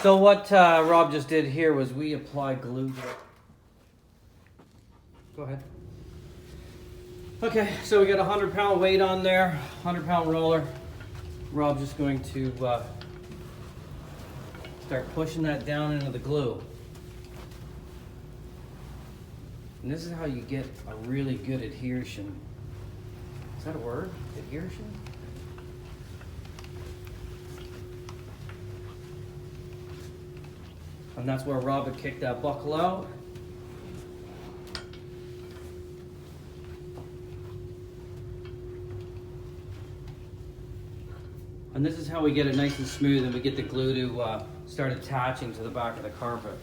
So what Rob just did here was we applied glue to it. Go ahead. Okay, so we got a 100-pound weight on there, 100-pound roller. Rob's just going to start pushing that down into the glue. And this is how you get a really good adhesion. Is that a word? Adhesion? And that's where Rob would kick that buckle out. And this is how we get it nice and smooth and we get the glue to start attaching to the back of the carpet.